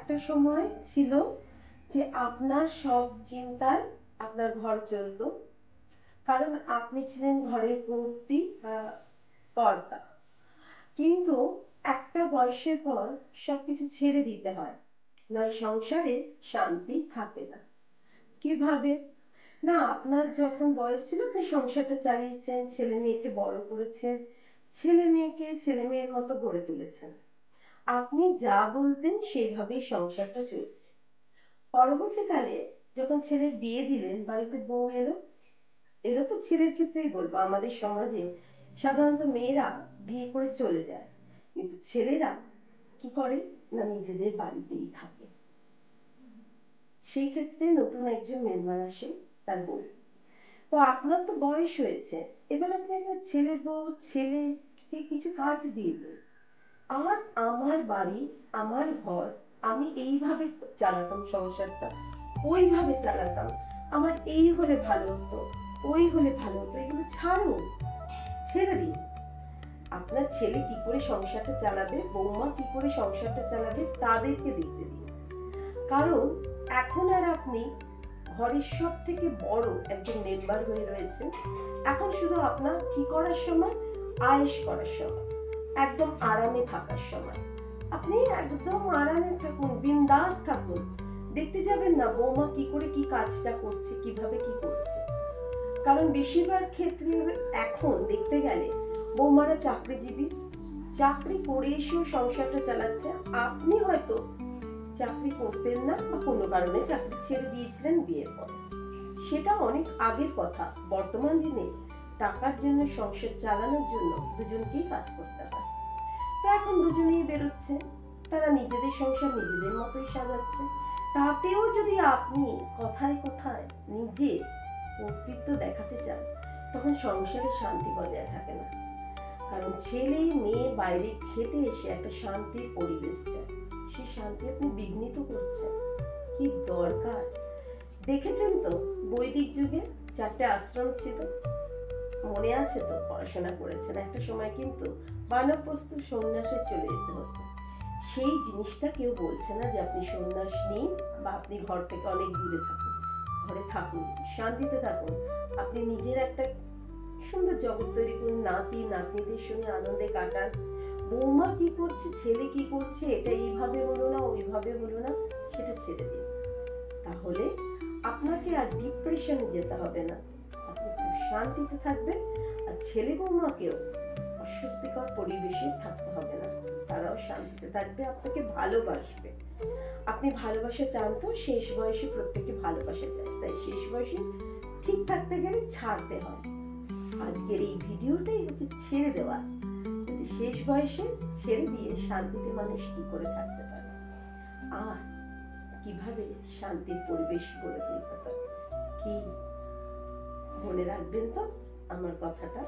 একটা সময় ছিল যে আপনার সব চিন্তায় আপনার ঘর চলতো, কারণ আপনি ছিলেন ঘরের কর্ত্রী বা কর্তা। কিন্তু একটা বয়সের পর সবকিছু ছেড়ে দিতে হয়, নয় সংসারে শান্তি থাকে না। কিভাবে? না, আপনার যখন বয়স ছিল আপনি সংসারটা চালিয়েছেন, ছেলে মেয়েকে বড় করেছেন, ছেলে মেয়েকে ছেলে মেয়ের মতো গড়ে তুলেছেন। আপনি যা বলতেন সেইভাবেই সংসারটা চলত। পরবর্তীকালে যখন ছেলের বিয়ে দিলেন, বাড়িতে বউ এলো। এলো তো ছেলের ক্ষেত্রেই বলবো, আমাদের সমাজে সাধারণত মেয়েরা বিয়ে করে চলে যায়, কিন্তু ছেলেরা কি করে না, নিজেদের বাড়িতেই থাকে। সেই ক্ষেত্রে নতুন একজন মেম্বার আসে, তার বউ। তো আপনার তো বয়স হয়েছে, এবার আপনি একটা ছেলের বউ, ছেলেকে কিছু কাজ দিয়ে দিন। আর আমার বাড়ি, আমার ঘর, আমি এইভাবে চালাতাম সংসারটা, ওইভাবে চালাতাম, আমার এই হলে ভালো হতো, ওই হলে ভালো হতো, এগুলো ছাড়ুন, ছেড়ে দিন। আপনার ছেলে কি করে সংসারটা চালাবে, বৌমা কি করে সংসারটা চালাবে, তাদেরকে দেখতে দিন। কারণ এখন আর আপনি ঘরের সব থেকে বড় একজন মেম্বার হয়ে রয়েছেন। এখন শুধু আপনার কি করার সময়, আয়েশ করার সময়, একদম আরামে থাকার সময়। আপনি একদম আরামে থাকুন, বিন্দাস থাকুন। দেখতে যাবেন না বৌমা কি করে কি কাজটা করছে, কিভাবে কি করছে। কারণ বেশিরভাগ ক্ষেত্রে এখন দেখতে গেলে বৌমারা চাকরিজীবী, চাকরি করে এসেও সংসারটা চালাচ্ছে। আপনি হয়তো চাকরি করতেন না বা কোনো কারণে চাকরি ছেড়ে দিয়েছিলেন বিয়ের পর, সেটা অনেক আগের কথা। বর্তমান দিনে টাকার জন্য, সংসার চালানোর জন্য দুজনকেই কাজ করতে হয়। তো এখন দুজনেই বেরোচ্ছে, তারা নিজেদের সংসার নিজেদের মতোই সাজাচ্ছে। তাতেও যদি আপনি কথায় কথায় নিজে কর্তৃত্ব দেখাতে চান, তখন সংসারে শান্তি বজায় থাকে না। কারণ ছেলে মেয়ে বাইরে খেটে এসে একটা শান্তির পরিবেশ চায়, সেই শান্তি আপনি বিঘ্নিত করছেন। কি দরকার? দেখেছেন তো বৈদিক যুগে 4টে আশ্রম ছিল, মনে আছে তো? পড়াশোনা করেছেন। একটা সময় কিন্তু বানপ্রস্থ সন্ন্যাসে চলে যেতে হতো। সেই জিনিসটা কেউ বলছে না যে আপনি সন্ন্যাস নিন বা আপনি ঘর থেকে অনেক দূরে থাকুন। ঘরে থাকুন, শান্তিতে থাকুন। আপনি নিজের একটা সুন্দর জগৎ তৈরি করুন, নাতি নাতনিদের সঙ্গে আনন্দে কাটান। বৌমা কি করছে, ছেলে কি করছে, এটা এইভাবে হলো না, ওইভাবে হলো না, সেটা ছেড়ে দিন। তাহলে আপনাকে আর ডিপ্রেশনে যেতে হবে না, আপনি খুব শান্তিতে থাকবেন। আর ছেলে বৌমাকেও অস্বস্তিকর পরিবেশে থাকতে হবে না, তারাও শান্তিতে থাকবে, আপনাকে ভালোবাসবে। আপনি ভালোবাসা চান তো, শেষ বয়সে প্রত্যেকে ভালোবাসা চায়, তাই শেষ বয়সে ঠিক থাকতে গেলে ছাড়তে হয়। আজকের এই ভিডিওটাই হচ্ছে ছেড়ে দেওয়া, যাতে শেষ বয়সে ছেড়ে দিয়ে শান্তিতে মানুষ কি করে থাকতে পারে, আর কিভাবে শান্তির পরিবেশ গড়ে তুলতে পারে। কি মনে রাখবেন তো আমার কথাটা?